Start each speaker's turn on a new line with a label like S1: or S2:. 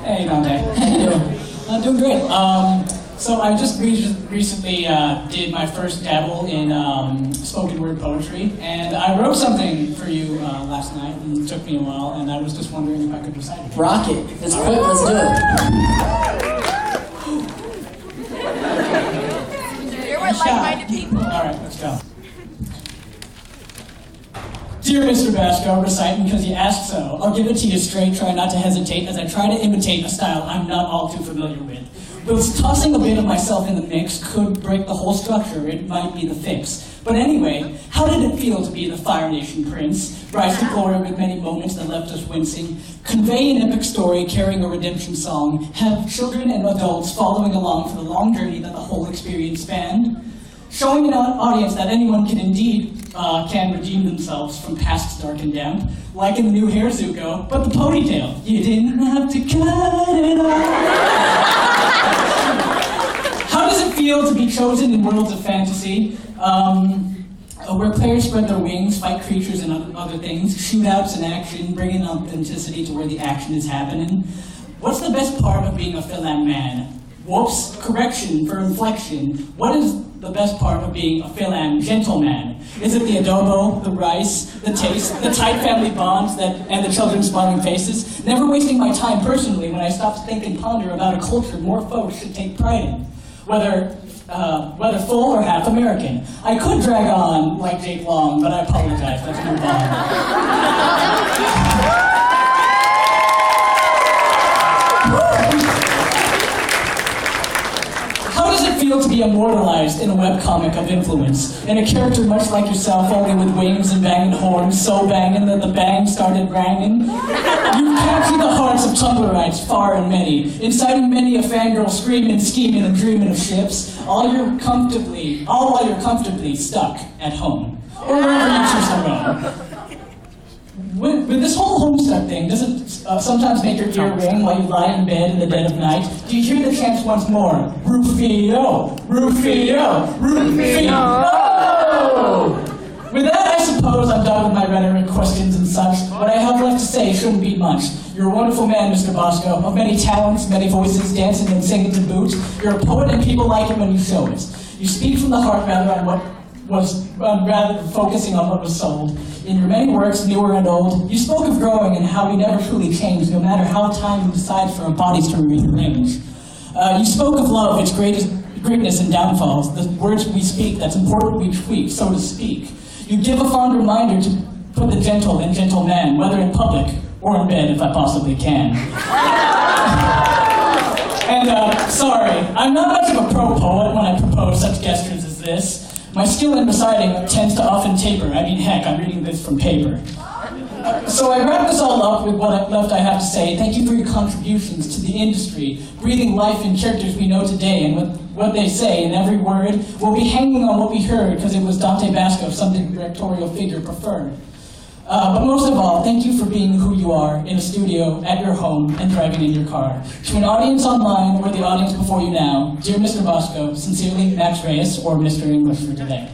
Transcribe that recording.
S1: Hey, Dante. How you doing? I'm doing great. So I just recently did my first dabble in spoken word poetry, and I wrote something for you last night, and it took me a while, and I was just wondering if I could recite it.
S2: Rock it. It's quick. Let's do it.
S3: You're with like-minded people.
S1: All right, let's go. Dear Mr. Basco, reciting because you asked so. I'll give it to you straight, try not to hesitate, as I try to imitate a style I'm not all too familiar with. But tossing a bit of myself in the mix could break the whole structure, it might be the fix. But anyway, how did it feel to be the Fire Nation Prince? Rise to glory with many moments that left us wincing. Convey an epic story carrying a redemption song. Have children and adults following along for the long journey that the whole experience spanned. Showing an audience that anyone can indeed can redeem themselves from pasts dark and damp, like in the new hair Zuko, but the ponytail, you didn't have to cut it off. How does it feel to be chosen in worlds of fantasy, where players spread their wings, fight creatures and other things, shootouts and action, bringing authenticity to where the action is happening? What's the best part of being a Philan man? Whoops, correction for inflection. What is the best part of being a Philan gentleman? Is it the adobo, the rice, the taste, the tight family bonds, and the children's smiling faces? Never wasting my time personally when I stop to think and ponder about a culture more folks should take pride in, whether full or half American. I could drag on like Jake Long, but I apologize. Let's move on. How does it feel to be immortalized in a webcomic of influence? In a character much like yourself, only with wings and banging horns, so banging that the bang started ranging? You've captured the hearts of Tumblrites, far and many, inciting many a fangirl screaming, scheming, and dreaming of ships, all while you're comfortably stuck at home, or wherever you choose to roam. With this whole Homestuck thing, does it sometimes make your ear ring while you lie in bed in the dead of night? Do you hear the chants once more? Rufio! Rufio! Rufio! With that, I suppose I'm done with my rhetoric, questions, and such. What I have left to say shouldn't be much. You're a wonderful man, Mr. Basco, of many talents, many voices, dancing and singing to boot. You're a poet and people like it when you show it. You speak from the heart rather than focusing on what was sold. In your many works, newer and old, you spoke of growing and how we never truly change, no matter how time decides for our bodies to rearrange. You spoke of love, its greatness and downfalls, the words we speak, that's important we tweak, so to speak. You give a fond reminder to put the gentle in gentle man, whether in public or in bed if I possibly can. And sorry, I'm not much of a pro poet when I propose such gestures as this. My skill in reciting tends to often taper. I mean, heck, I'm reading this from paper. So I wrap this all up with what left I have to say. Thank you for your contributions to the industry, breathing life in characters we know today, and what they say in every word will be hanging on what we heard, because it was Dante Basco, some directorial figure preferred. But most of all, thank you for being who you are in a studio, at your home, and driving in your car. To an audience online or the audience before you now, dear Mr. Basco, sincerely, Max Reyes, or Mr. English for today.